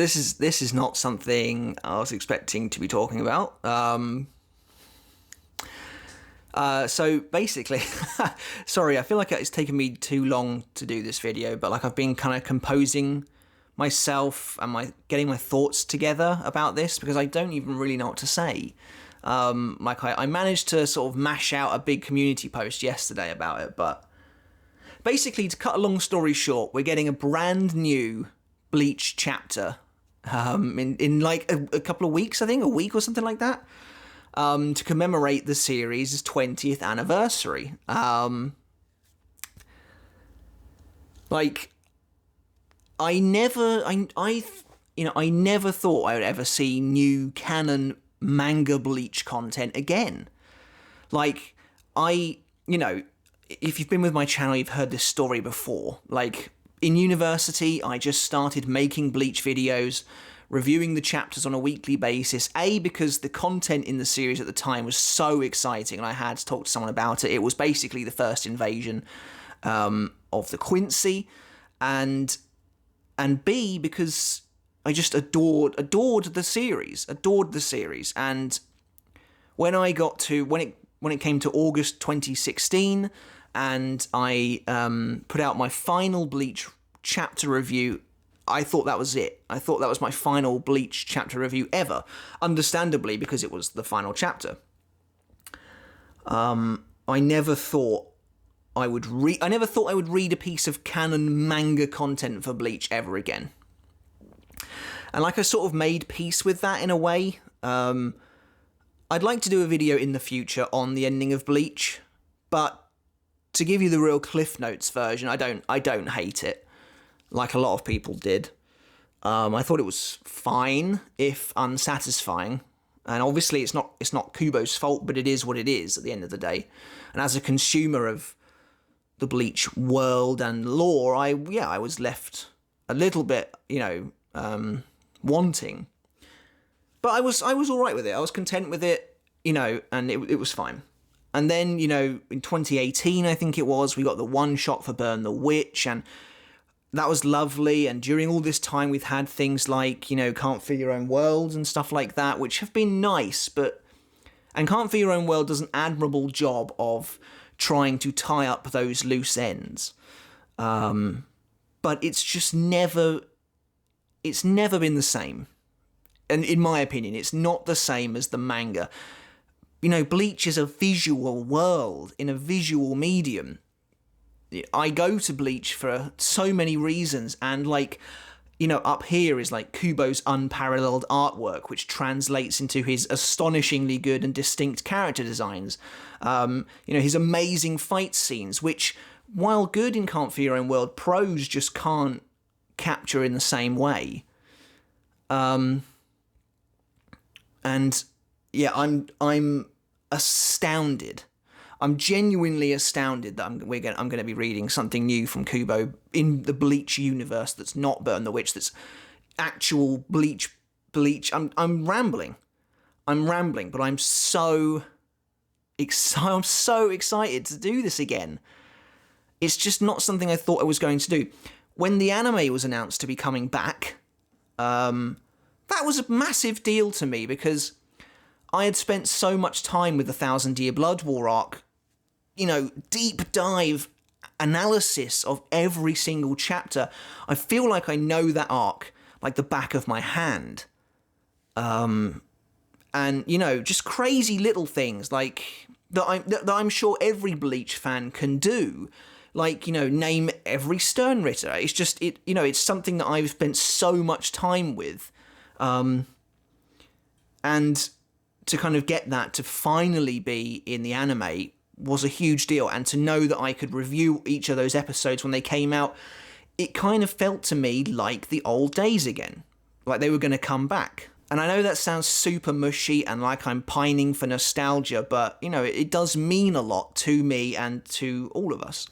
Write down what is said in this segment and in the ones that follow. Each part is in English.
this is not something I was expecting to be talking about. So basically, sorry, I feel like it's taken me too long to do this video, but like I've been kind of composing myself and getting my thoughts together about this because I don't even really know what to say. Like I managed to sort of mash out a big community post yesterday about it, but basically, to cut a long story short, we're getting a brand new Bleach chapter in like a couple of weeks, I think, a week or something like that, to commemorate the series' 20th anniversary. Like, I never thought I would ever see new canon manga Bleach content again. Like, if you've been with my channel, you've heard this story before. Like, in university, I just started making Bleach videos, reviewing the chapters on a weekly basis. Because the content in the series at the time was so exciting, and I had to talk to someone about it. It was basically the first invasion of the Quincy, and B, because I just adored the series, and when it came to August 2016, and I put out my final Bleach chapter review, I thought that was it. I thought that was my final Bleach chapter review ever, understandably, because it was the final chapter. I never thought I would read a piece of canon manga content for Bleach ever again. And like I sort of made peace with that in a way. I'd like to do a video in the future on the ending of Bleach, but to give you the real Cliff Notes version, I don't hate it, like a lot of people did. I thought it was fine, if unsatisfying, and obviously it's not Kubo's fault, but it is what it is at the end of the day. And as a consumer of the Bleach world and lore, I was left a little bit, wanting. But I was all right with it. I was content with it, and it was fine. And then, in 2018, I think it was, we got the one shot for Burn the Witch, and that was lovely. And during all this time, we've had things like, Can't Feel Your Own World and stuff like that, which have been nice, and Can't Feel Your Own World does an admirable job of trying to tie up those loose ends. But it's just never been the same. And in my opinion, it's not the same as the manga. Bleach is a visual world in a visual medium. I go to Bleach for so many reasons, and up here is like Kubo's unparalleled artwork, which translates into his astonishingly good and distinct character designs. His amazing fight scenes, which, while good in Can't Feel Your Own World, pros just can't capture in the same way. And yeah, I'm astounded. I'm genuinely astounded that I'm going to be reading something new from Kubo in the Bleach universe that's not Burn the Witch, that's actual Bleach. I'm rambling, but I'm so excited to do this again. It's just not something I thought I was going to do. When the anime was announced to be coming back, that was a massive deal to me, because I had spent so much time with the 1,000 Year Blood War arc, deep dive analysis of every single chapter. I feel like I know that arc like the back of my hand. And, just crazy little things like that I'm sure every Bleach fan can do. Like, name every Sternritter. It's just, it's something that I've spent so much time with. And to kind of get that to finally be in the anime was a huge deal. And to know that I could review each of those episodes when they came out, it kind of felt to me like the old days again. Like they were going to come back. And I know that sounds super mushy and like I'm pining for nostalgia, but, it does mean a lot to me and to all of us.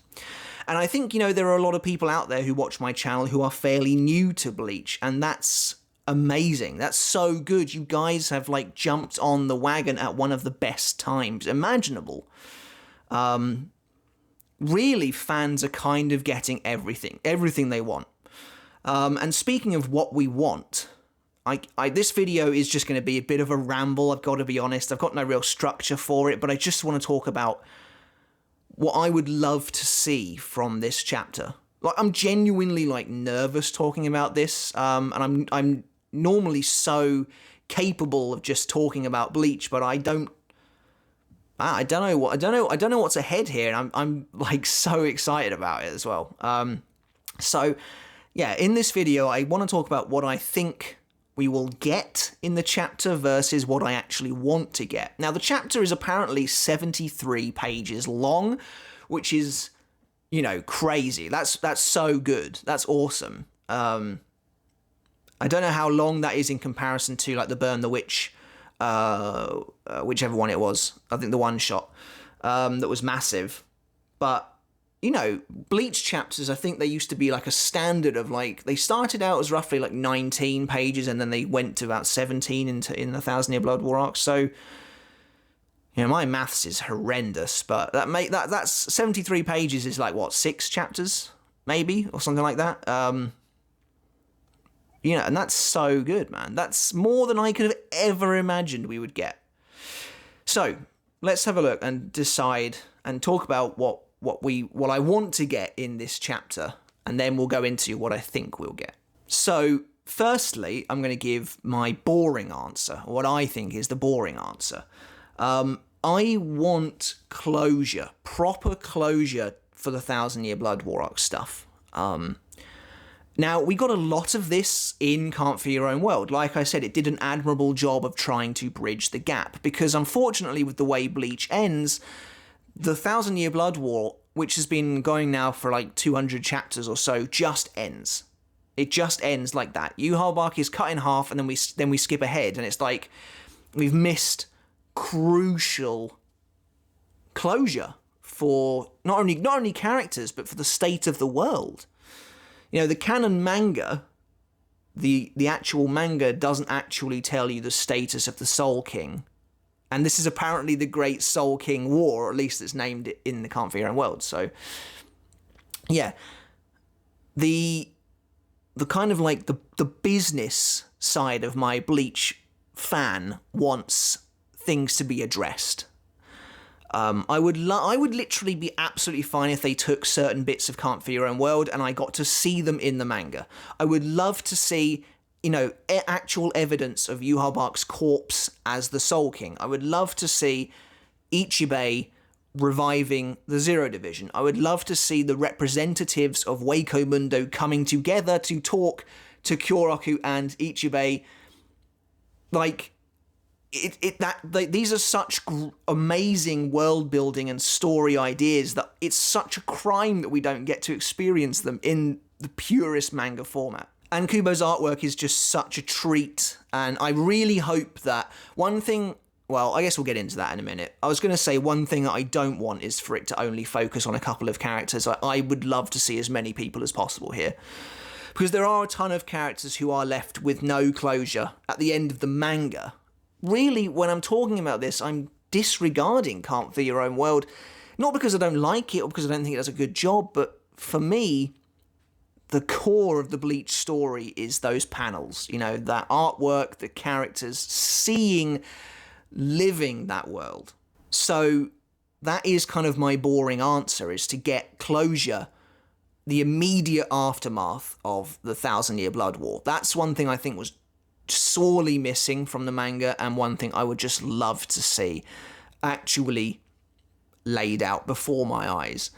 And I think, there are a lot of people out there who watch my channel who are fairly new to Bleach, and that's amazing. That's so good. You guys have, jumped on the wagon at one of the best times imaginable. Really, fans are kind of getting everything they want. And speaking of what we want, This video is just going to be a bit of a ramble, I've got to be honest. I've got no real structure for it, but I just want to talk about what I would love to see from this chapter. Like, I'm genuinely, like, nervous talking about this, and I'm normally so capable of just talking about Bleach, but I don't know what's ahead here, and I'm like so excited about it as well. So yeah, in this video, I want to talk about what I think we will get in the chapter versus what I actually want to get. Now, the chapter is apparently 73 pages long, which is, you know, crazy. That's so good. That's awesome. I don't know how long that is in comparison to, like, the Burn the Witch, whichever one it was. I think the one shot that was massive. But, you know, Bleach chapters, I think they used to be like a standard of, like, they started out as roughly like 19 pages and then they went to about 17 in the 1,000 Year Blood War arc. So, you know, my maths is horrendous, but that's 73 pages is like, what, 6 chapters maybe, or something like that. You know, and that's so good, man. That's more than I could have ever imagined we would get. So let's have a look and decide and talk about what I want to get in this chapter, and then we'll go into what I think we'll get. So firstly, I'm going to give my boring answer, or what I think is the boring answer. I want closure, proper closure for the 1,000 Year Blood War arc stuff. Now, we got a lot of this in Can't Fear Your Own World. Like I said, it did an admirable job of trying to bridge the gap, because unfortunately with the way Bleach ends, the 1,000 Year Blood War, which has been going now for like 200 chapters or so, just ends. It just ends like that. Yhwach is cut in half, and then we skip ahead, and it's like we've missed crucial closure for not only characters, but for the state of the world. You know, the canon manga, the actual manga doesn't actually tell you the status of the Soul King. And this is apparently the Great Soul King War, or at least it's named in the Can't Fear Your Own World. So, yeah. The kind of like the business side of my Bleach fan wants things to be addressed. I would literally be absolutely fine if they took certain bits of Can't Fear Your Own World and I got to see them in the manga. I would love to see, you know, actual evidence of Yhwach's corpse as the Soul King. I would love to see Ichigo reviving the Zero Division. I would love to see the representatives of Wako Mundo coming together to talk to Kyoraku and Ichigo. Like, these are such amazing world building and story ideas that it's such a crime that we don't get to experience them in the purest manga format. And Kubo's artwork is just such a treat, and I really hope that one thing, well, I guess we'll get into that in a minute. I was going to say one thing that I don't want is for it to only focus on a couple of characters. I would love to see as many people as possible here, because there are a ton of characters who are left with no closure at the end of the manga. Really, when I'm talking about this, I'm disregarding Can't Fear Your Own World, not because I don't like it or because I don't think it does a good job, but for me, the core of the Bleach story is those panels, you know, that artwork, the characters, living that world. So that is kind of my boring answer, is to get closure, the immediate aftermath of the 1,000 Year Blood War. That's one thing I think was sorely missing from the manga, and one thing I would just love to see actually laid out before my eyes.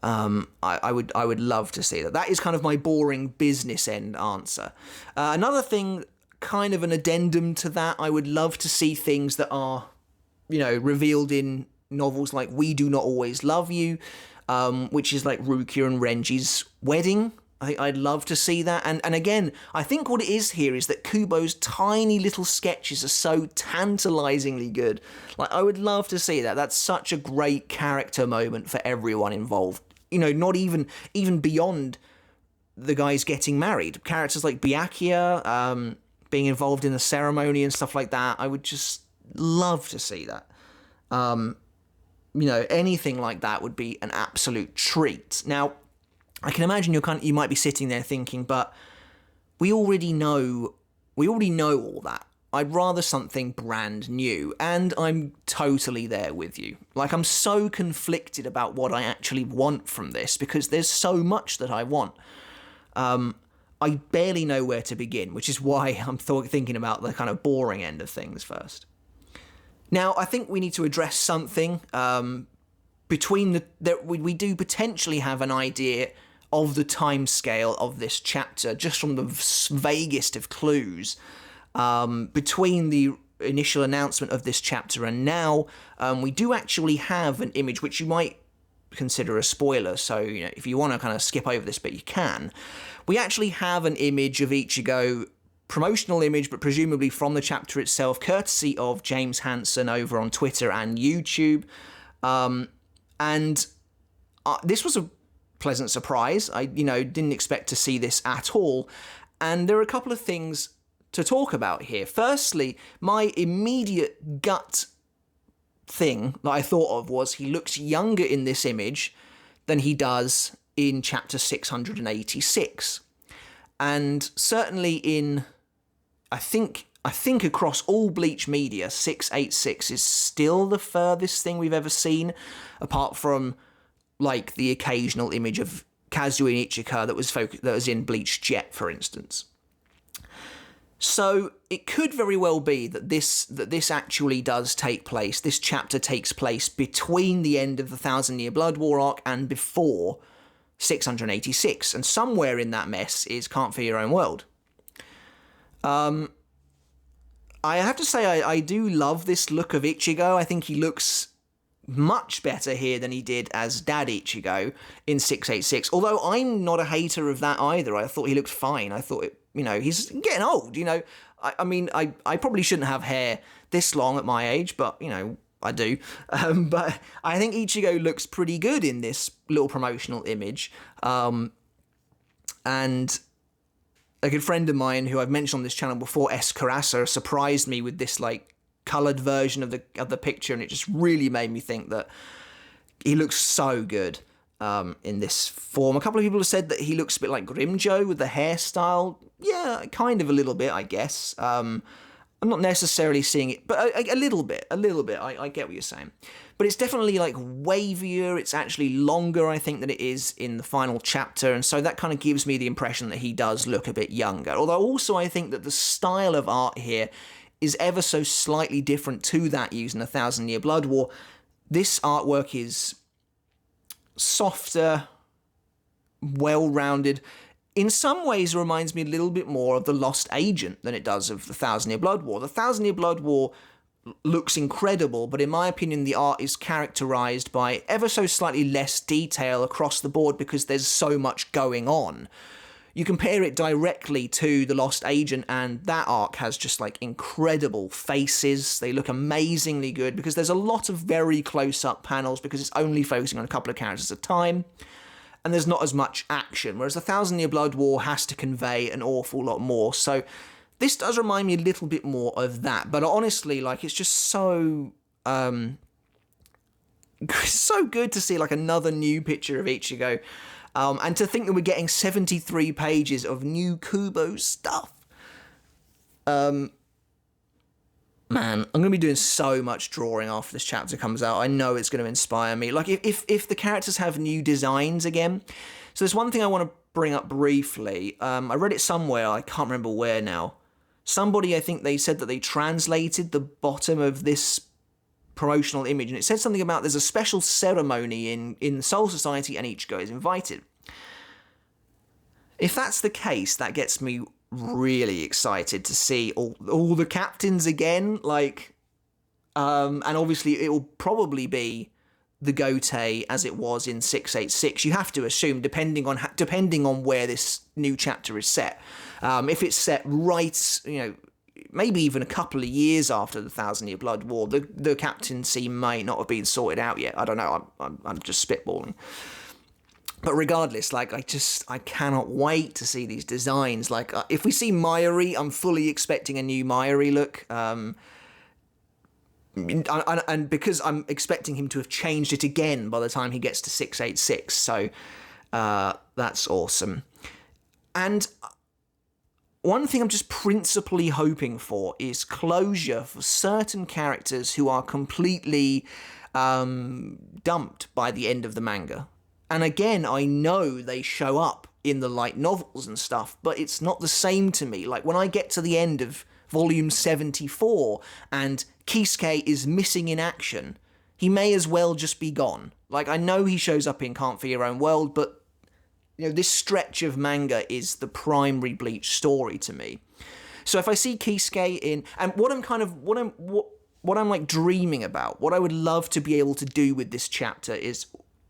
I would love to see that. That is kind of my boring business end answer. Another thing, kind of an addendum to that, I would love to see things that are, you know, revealed in novels like We Do Not Always Love You, which is like Rukia and Renji's wedding. I'd love to see that. And again, I think what it is here is that Kubo's tiny little sketches are so tantalizingly good. Like, I would love to see that. That's such a great character moment for everyone involved. You know, not even beyond the guys getting married. Characters like Byakuya, being involved in the ceremony and stuff like that. I would just love to see that. You know, anything like that would be an absolute treat. Now, I can imagine you might be sitting there thinking, but we already know We already know all that. I'd rather something brand new, and I'm totally there with you. Like, I'm so conflicted about what I actually want from this, because there's so much that I want. I barely know where to begin, which is why I'm thinking about the kind of boring end of things first. Now, I think we need to address something between that we do potentially have an idea of the timescale of this chapter, just from the vaguest of clues. Between the initial announcement of this chapter and now, we do actually have an image which you might consider a spoiler, so if you want to kind of skip over this bit, you can. We actually have an image of Ichigo, promotional image, but presumably from the chapter itself, courtesy of James Hansen over on Twitter and YouTube. This was a pleasant surprise. I didn't expect to see this at all, and there are a couple of things to talk about here. Firstly, my immediate gut thing that I thought of was he looks younger in this image than he does in chapter 686. And certainly in, I think across all Bleach media, 686 is still the furthest thing we've ever seen, apart from like the occasional image of Kazuya and Ichika that was in Bleach Jet, for instance. So it could very well be that this actually does take place. This chapter takes place between the end of the 1,000-Year Blood War arc and before 686, and somewhere in that mess is Can't Fear Your Own World. I have to say I do love this look of Ichigo. I think he looks much better here than he did as Dad Ichigo in 686, although I'm not a hater of that either. I thought he looked fine. I thought he's getting old, I probably shouldn't have hair this long at my age, but, I do. But I think Ichigo looks pretty good in this little promotional image. And a good friend of mine who I've mentioned on this channel before, S. Carassa, surprised me with this, coloured version of the picture, and it just really made me think that he looks so good. In this form. A couple of people have said that he looks a bit like Grimjo with the hairstyle. Yeah, kind of a little bit, I guess. I'm not necessarily seeing it, but a little bit. I get what you're saying. But it's definitely wavier. It's actually longer, I think, than it is in the final chapter. And so that kind of gives me the impression that he does look a bit younger. Although also I think that the style of art here is ever so slightly different to that used in 1,000-Year Blood War. This artwork is softer, well-rounded. In some ways, it reminds me a little bit more of The Lost Agent than it does of the 1,000-Year Blood War. The 1,000-Year Blood War looks incredible, but in my opinion, the art is characterized by ever so slightly less detail across the board because there's so much going on. You compare it directly to The Lost Agent, and that arc has just incredible faces. They look amazingly good because there's a lot of very close-up panels because it's only focusing on a couple of characters at a time, and there's not as much action, whereas the 1,000-Year Blood War has to convey an awful lot more. So this does remind me a little bit more of that, but honestly, it's just so so good to see another new picture of Ichigo. And to think that we're getting 73 pages of new Kubo stuff. Man, I'm going to be doing so much drawing after this chapter comes out. I know it's going to inspire me. If the characters have new designs again. So there's one thing I want to bring up briefly. I read it somewhere, I can't remember where now. Somebody, I think they said that they translated the bottom of this promotional image, and it said something about there's a special ceremony in Soul Society and Ichigo is invited. If that's the case, that gets me really excited to see all the captains again, and obviously it will probably be the Gote as it was in 686. You have to assume, depending on where this new chapter is set. If it's set right, maybe even a couple of years after the 1,000-Year Blood War, the captaincy may not have been sorted out yet. I don't know. I'm just spitballing. But regardless, I cannot wait to see these designs. If we see Mayuri, I'm fully expecting a new Mayuri look. And because I'm expecting him to have changed it again by the time he gets to 686. So that's awesome. And one thing I'm just principally hoping for is closure for certain characters who are completely dumped by the end of the manga. And again, I know they show up in the light novels and stuff, but it's not the same to me. Like, when I get to the end of volume 74 and Kisuke is missing in action, he may as well just be gone. Like, I know he shows up in Can't Fear Your Own World, but, you know, this stretch of manga is the primary Bleach story to me. So if I see Kisuke in, and what I'm like dreaming about, what I would love to be able to do with this chapter is,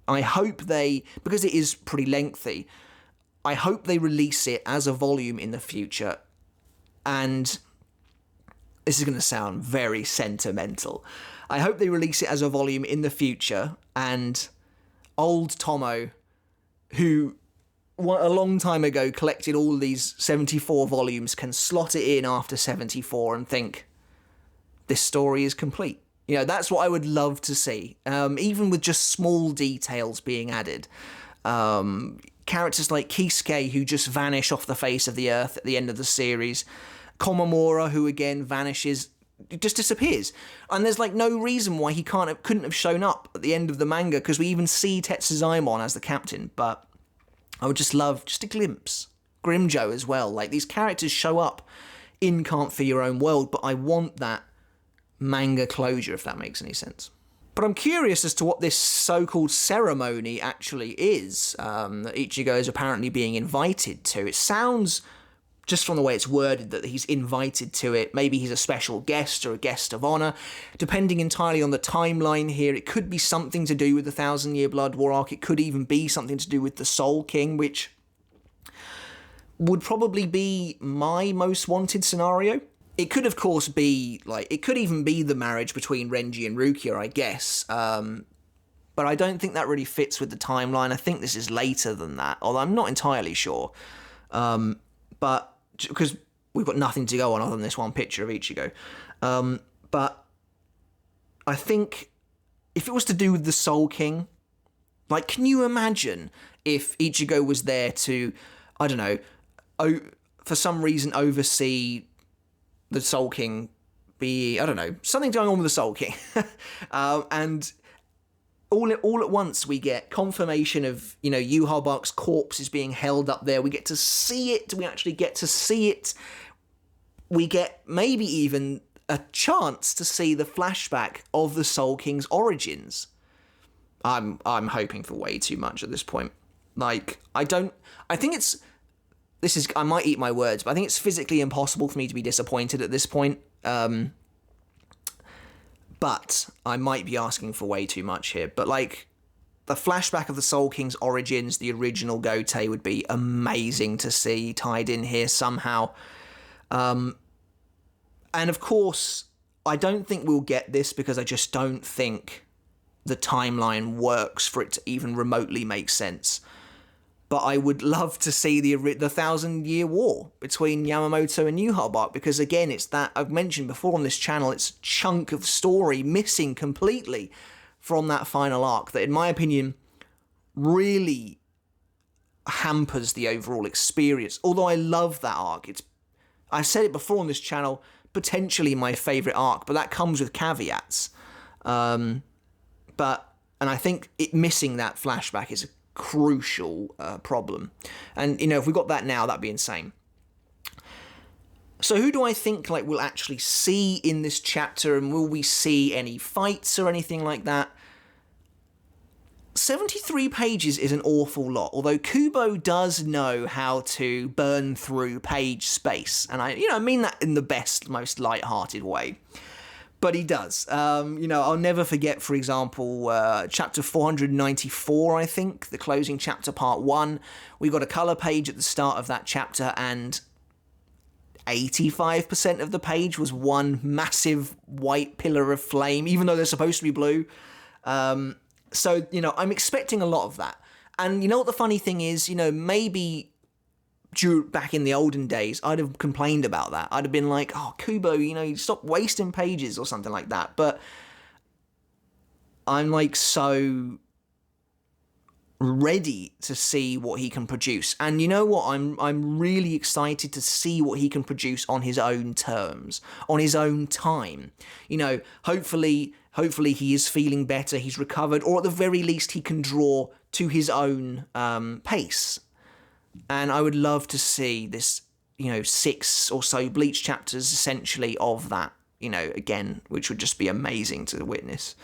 I hope they, because it is pretty lengthy, I hope they release it as a volume in the future. And this is going to sound very sentimental. I hope they release it as a volume in the future, and old Tomo, who a long time ago collected all these 74 volumes, can slot it in after 74 and think, this story is complete. You know, that's what I would love to see, even with just small details being added. Characters like Kisuke, who just vanish off the face of the earth at the end of the series. Komamura, who again vanishes, just disappears. And there's like no reason why he couldn't have shown up at the end of the manga, because we even see Tetsuzaimon as the captain. But I would just love just a glimpse. Grimjo as well. Like, these characters show up in Can't Fear Your Own World, but I want that manga closure, if that makes any sense. But I'm curious as to what this so-called ceremony actually is that Ichigo is apparently being invited to. It sounds, just from the way it's worded, that he's invited to it. Maybe he's a special guest or a guest of honor. Depending entirely on the timeline here, it could be something to do with the 1,000-Year Blood War arc. It could even be something to do with the Soul King, which would probably be my most wanted scenario. It could, of course, be, like, it could even be the marriage between Renji and Rukia, I guess. But I don't think that really fits with the timeline. I think this is later than that, although I'm not entirely sure. But, because we've got nothing to go on other than this one picture of Ichigo. But I think if it was to do with the Soul King, like, can you imagine if Ichigo was there to, I don't know, for some reason oversee the Soul King be, I don't know, something going on with the Soul King. And all at once we get confirmation of, you know, Yhwach's corpse is being held up there. We get to see it. We actually get to see it. We get maybe even a chance to see the flashback of the Soul King's origins. I'm hoping for way too much at this point. Like, I think it's, I might eat my words, but I think it's physically impossible for me to be disappointed at this point. But I might be asking for way too much here. But, like, the flashback of the Soul King's origins, the original Gote, would be amazing to see tied in here somehow. And, of course, I don't think we'll get this because I just don't think the timeline works for it to even remotely make sense. But I would love to see the 1,000-Year War between Yamamoto and Yhwach, because again, it's that I've mentioned before on this channel, it's a chunk of story missing completely from that final arc that, in my opinion, really hampers the overall experience. Although I love that arc, I said it before on this channel, potentially my favourite arc, but that comes with caveats. And I think it missing that flashback is a crucial problem. And, you know, if we got that now, that'd be insane. So who do I think, like, we'll actually see in this chapter, and will we see any fights or anything like that? 73 pages is an awful lot, although Kubo does know how to burn through page space, and I mean that in the best, most light-hearted way. But he does. I'll never forget, for example, chapter 494, I think, the closing chapter, part 1. We got a colour page at the start of that chapter, and 85% of the page was one massive white pillar of flame, even though they're supposed to be blue. So, I'm expecting a lot of that. And you know what the funny thing is? Maybe back in the olden days, I'd have complained about that. I'd have been like, oh, Kubo, you stop wasting pages or something like that. But I'm like so ready to see what he can produce. And you know what? I'm really excited to see what he can produce on his own terms, on his own time. You know, hopefully he is feeling better, he's recovered, or at the very least he can draw to his own pace. And I would love to see this, 6 or so Bleach chapters essentially of that, again, which would just be amazing to witness.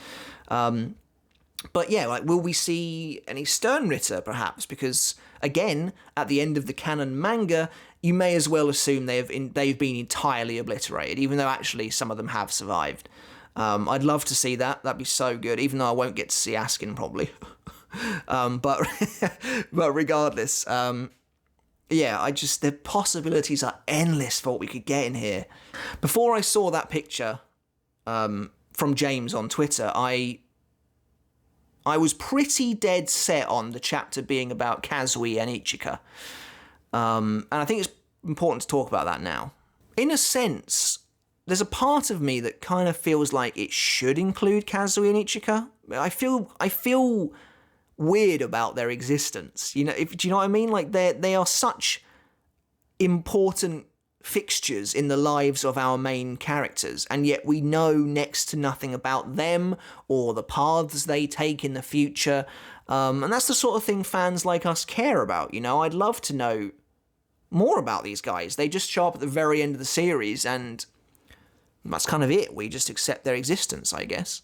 But yeah, like, will we see any Sternritter, perhaps? Because, again, at the end of the canon manga, you may as well assume they've been entirely obliterated, even though actually some of them have survived. I'd love to see that. That'd be so good, even though I won't get to see Askin, probably. But regardless, the possibilities are endless for what we could get in here. Before I saw that picture from James on Twitter, I was pretty dead set on the chapter being about Kazui and Ichigo. And I think it's important to talk about that now. In a sense, there's a part of me that kind of feels like it should include Kazui and Ichigo. I feel weird about their existence. Do you know what I mean? Like, they are such important fixtures in the lives of our main characters, and yet we know next to nothing about them or the paths they take in the future, and that's the sort of thing fans like us care about. I'd love to know more about these guys. They just show up at the very end of the series, and that's kind of it. We just accept their existence, I guess.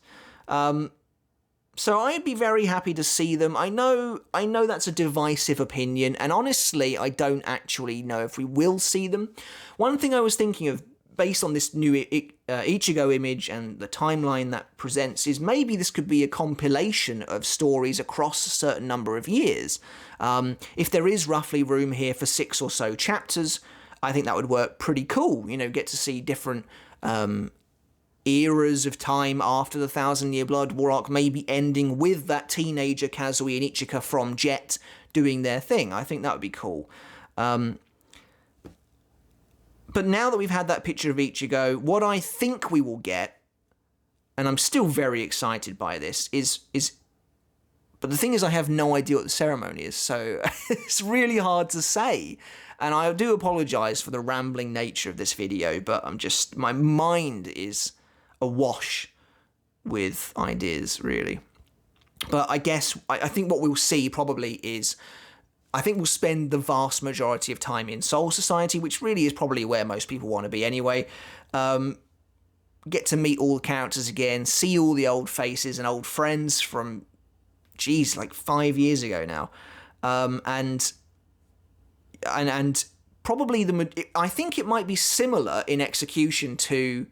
So I'd be very happy to see them. I know that's a divisive opinion, and honestly, I don't actually know if we will see them. One thing I was thinking of, based on this new Ichigo image and the timeline that presents, is maybe this could be a compilation of stories across a certain number of years. If there is roughly room here for 6 or so chapters, I think that would work pretty cool. Get to see different eras of time after the 1,000-Year Blood War arc, maybe ending with that teenager Kazui and Ichigo from Jet doing their thing. I think that would be cool. But now that we've had that picture of Ichigo, what I think we will get, and I'm still very excited by this, is but the thing is, I have no idea what the ceremony is, so it's really hard to say. And I do apologise for the rambling nature of this video, but my mind is awash with ideas, really. But I guess, I think what we'll see probably is, I think we'll spend the vast majority of time in Soul Society, which really is probably where most people want to be anyway. Get to meet all the characters again, see all the old faces and old friends from, like 5 years ago now. And probably I think it might be similar in execution to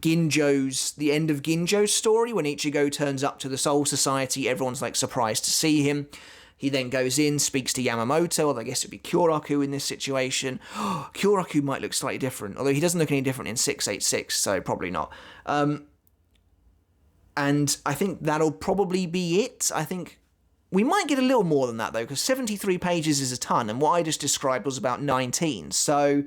the end of Ginjo's story, when Ichigo turns up to the Soul Society, everyone's like surprised to see him. He then goes in, speaks to Yamamoto, although I guess it'd be Kyoraku in this situation. Kyoraku might look slightly different, although he doesn't look any different in 686, so probably not. And I think that'll probably be it. I think we might get a little more than that, though, because 73 pages is a ton, and what I just described was about 19, so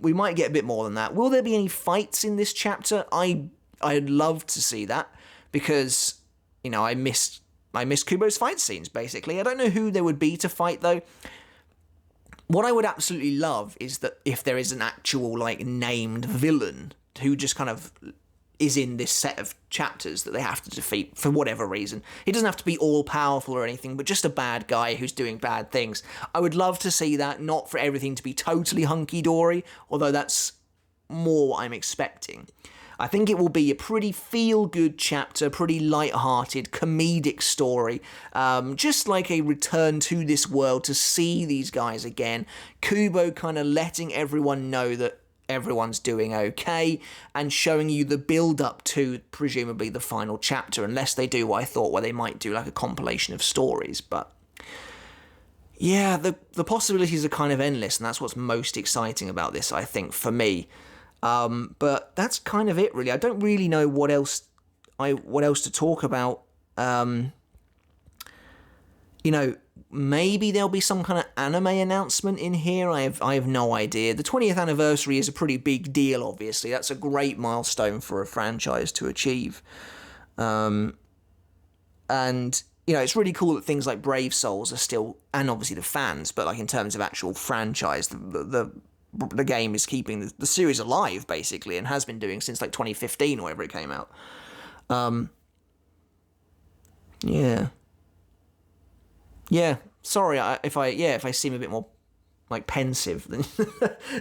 we might get a bit more than that. Will there be any fights in this chapter? I'd love to see that, because, I miss Kubo's fight scenes, basically. I don't know who there would be to fight, though. What I would absolutely love is that if there is an actual, named villain who just kind of is in this set of chapters that they have to defeat for whatever reason. He doesn't have to be all-powerful or anything, but just a bad guy who's doing bad things. I would love to see that, not for everything to be totally hunky-dory, although that's more what I'm expecting. I think it will be a pretty feel-good chapter, pretty light-hearted, comedic story, just like a return to this world to see these guys again. Kubo kind of letting everyone know that everyone's doing okay, and showing you the build-up to, presumably, the final chapter, unless they do what I thought, where they might do like a compilation of stories. But yeah, the possibilities are kind of endless, and that's what's most exciting about this, I think, for me. But that's kind of it, really. I don't really know what else to talk about. Maybe there'll be some kind of anime announcement in here. I have no idea. The 20th anniversary is a pretty big deal, obviously. That's a great milestone for a franchise to achieve. And you know, it's really cool that things like Brave Souls are still, and obviously the fans, but like in terms of actual franchise, the game is keeping the series alive, basically, and has been doing since like 2015 or whenever it came out. Yeah. Sorry if I seem a bit more like pensive than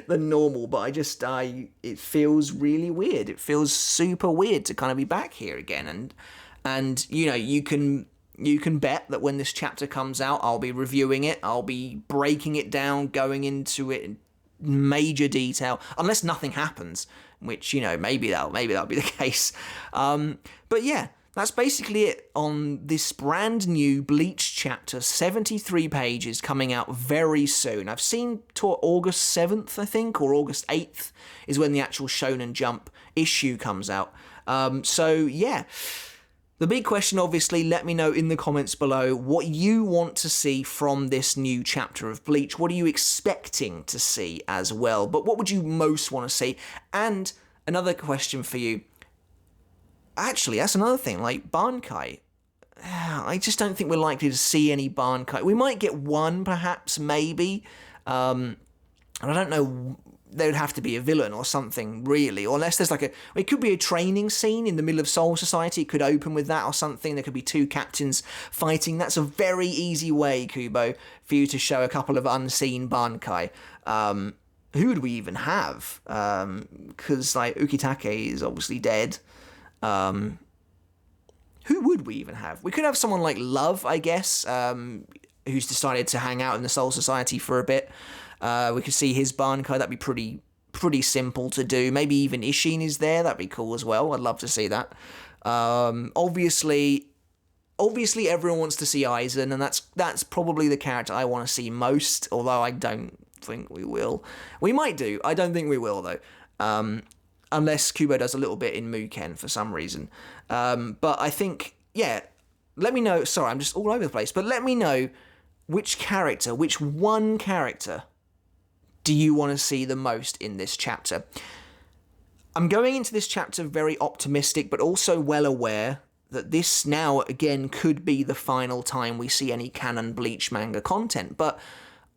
than normal, but it feels really weird. It feels super weird to kind of be back here again, and you know, you can bet that when this chapter comes out, I'll be reviewing it. I'll be breaking it down, going into it in major detail, unless nothing happens, which, you know, maybe that'll be the case. But yeah, that's basically it on this brand new Bleach chapter, 73 pages, coming out very soon. I've seen to August 7th, I think, or August 8th is when the actual Shonen Jump issue comes out. So yeah. The big question, obviously, let me know in the comments below what you want to see from this new chapter of Bleach. What are you expecting to see as well? But what would you most want to see? And another question for you. Actually, that's another thing, like Bankai. I just don't think we're likely to see any Bankai. We might get one, perhaps, maybe. And I don't know, there would have to be a villain or something, really. Or unless there's like it could be a training scene in the middle of Soul Society. It could open with that or something. There could be two captains fighting. That's a very easy way, Kubo, for you to show a couple of unseen Bankai. Who would we even have? Because like Ukitake is obviously dead. Who would we even have? We could have someone like Love, I guess, who's decided to hang out in the Soul Society for a bit. We could see his Bankai. That'd be pretty simple to do. Maybe even Ishin is there. That'd be cool as well. I'd love to see that. Obviously everyone wants to see Aizen, and that's probably the character I want to see most, although I don't think we will. We might do. I don't think we will, though. Unless Kubo does a little bit in Muken for some reason. But I think, yeah, let me know. Sorry, I'm just all over the place. But let me know which one character do you want to see the most in this chapter? I'm going into this chapter very optimistic, but also well aware that this now, again, could be the final time we see any canon Bleach manga content. But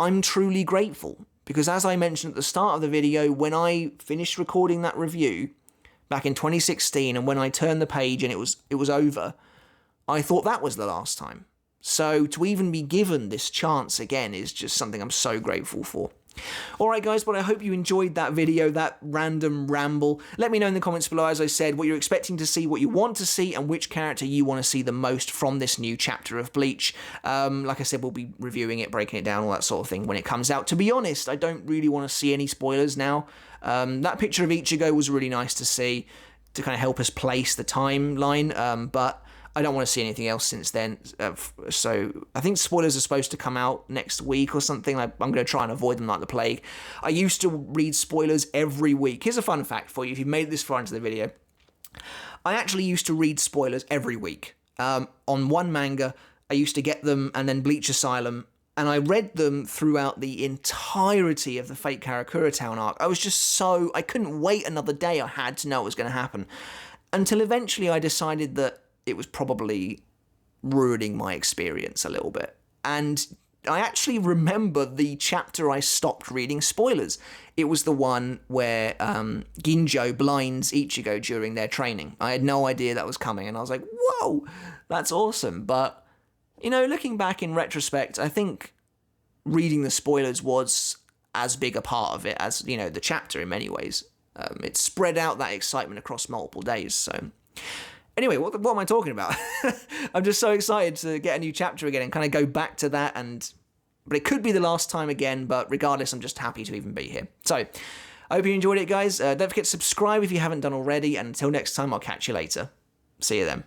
I'm truly grateful, because as I mentioned at the start of the video, when I finished recording that review back in 2016, and when I turned the page and it was over, I thought that was the last time. So to even be given this chance again is just something I'm so grateful for. Alright guys, but I hope you enjoyed that video, that random ramble. Let me know in the comments below, as I said, what you're expecting to see, what you want to see, and which character you want to see the most from this new chapter of Bleach. Like I said, we'll be reviewing it, breaking it down, all that sort of thing when it comes out. To be honest, I don't really want to see any spoilers now. That picture of Ichigo was really nice to see, to kind of help us place the timeline, but I don't want to see anything else since then. So I think spoilers are supposed to come out next week or something. I'm going to try and avoid them like the plague. I used to read spoilers every week. Here's a fun fact for you, if you've made it this far into the video. I actually used to read spoilers every week. On one manga, I used to get them, and then Bleach Asylum, and I read them throughout the entirety of the Fate Karakura Town arc. I couldn't wait another day. I had to know what was going to happen. Until eventually I decided that it was probably ruining my experience a little bit. And I actually remember the chapter I stopped reading spoilers. It was the one where Ginjo blinds Ichigo during their training. I had no idea that was coming, and I was like, whoa, that's awesome. But, you know, looking back in retrospect, I think reading the spoilers was as big a part of it as, you know, the chapter in many ways. It spread out that excitement across multiple days, so... Anyway, what am I talking about? I'm just so excited to get a new chapter again and kind of go back to that. But it could be the last time again, but regardless, I'm just happy to even be here. So, I hope you enjoyed it, guys. Don't forget to subscribe if you haven't done already. And until next time, I'll catch you later. See you then.